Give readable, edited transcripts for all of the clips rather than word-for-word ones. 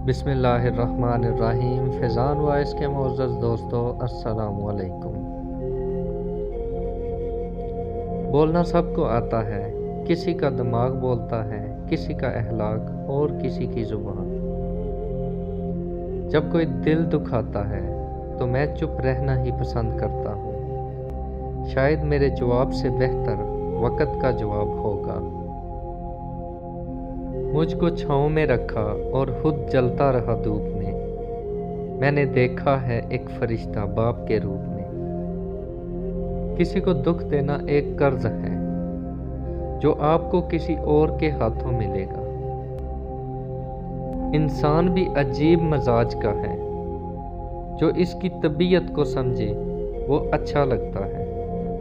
बिस्मिल्लाहिर्रहमानिर्रहीम। फैज़ान वॉइस के मुअज़्ज़ज़ दोस्तों, अस्सलामु अलैकुम। बोलना सबको आता है, किसी का दिमाग बोलता है, किसी का अहलाक और किसी की ज़ुबान। जब कोई दिल दुखाता है तो मैं चुप रहना ही पसंद करता हूँ। शायद मेरे जवाब से बेहतर वक़्त का जवाब होगा। मुझको छाँव में रखा और खुद जलता रहा धूप में। मैंने देखा है एक फरिश्ता बाप के रूप में। किसी को दुख देना एक कर्ज है जो आपको किसी और के हाथों मिलेगा। इंसान भी अजीब मजाज का है, जो इसकी तबीयत को समझे वो अच्छा लगता है,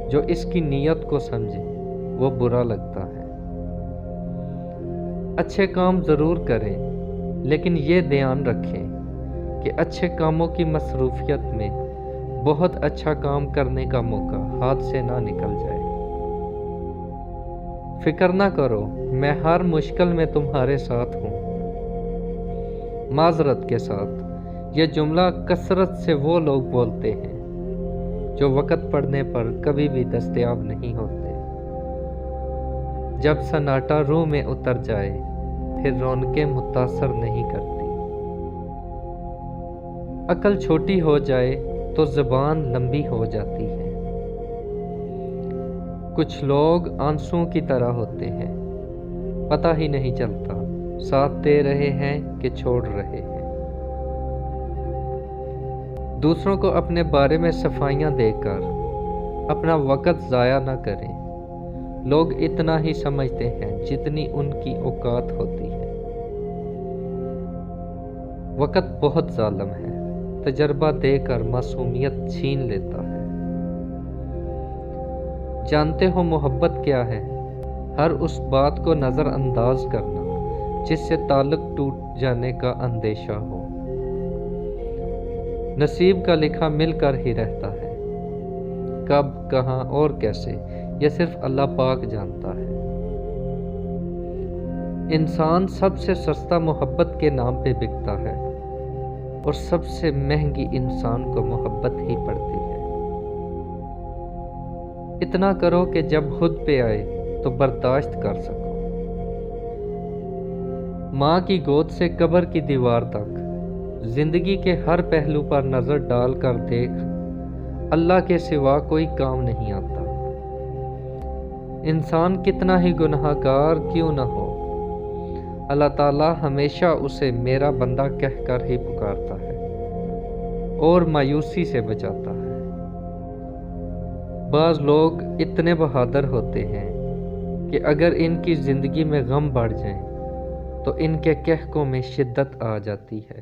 जो इसकी नीयत को समझे वो बुरा लगता है। अच्छे काम ज़रूर करें, लेकिन ये ध्यान रखें कि अच्छे कामों की मसरूफियत में बहुत अच्छा काम करने का मौका हाथ से ना निकल जाए। फिक्र ना करो, मैं हर मुश्किल में तुम्हारे साथ हूँ। माजरत के साथ यह जुमला कसरत से वो लोग बोलते हैं जो वक़्त पड़ने पर कभी भी दस्तयाब नहीं होते। जब सन्नाटा रूह में उतर जाए फिर रौनकें मुतासर नहीं करती। अकल छोटी हो जाए तो ज़बान लंबी हो जाती है। कुछ लोग आंसुओं की तरह होते हैं, पता ही नहीं चलता साथ दे रहे हैं कि छोड़ रहे हैं। दूसरों को अपने बारे में सफाइयाँ देकर अपना वक़्त ज़ाया ना करें। लोग इतना ही समझते हैं जितनी उनकी औकात होती है। वक़्त बहुत जालिम है, तजर्बा देकर मासूमियत छीन लेता है। जानते हो मोहब्बत क्या है? हर उस बात को नज़रअंदाज करना जिससे ताल्लुक़ टूट जाने का अंदेशा हो। नसीब का लिखा मिलकर ही रहता है। कब, कहाँ और कैसे, यह सिर्फ अल्लाह पाक जानता है। इंसान सबसे सस्ता मोहब्बत के नाम पे बिकता है और सबसे महंगी इंसान को मोहब्बत ही पड़ती है। इतना करो कि जब खुद पे आए तो बर्दाश्त कर सको। माँ की गोद से कब्र की दीवार तक जिंदगी के हर पहलू पर नजर डाल कर देख, अल्लाह के सिवा कोई काम नहीं आता। इंसान कितना ही गुनहगार क्यों न हो, अल्लाह ताला हमेशा उसे मेरा बंदा कहकर ही पुकारता है और मायूसी से बचाता है। बाज़ लोग इतने बहादुर होते हैं कि अगर इनकी ज़िंदगी में गम बढ़ जाए तो इनके कहकों में शिद्दत आ जाती है।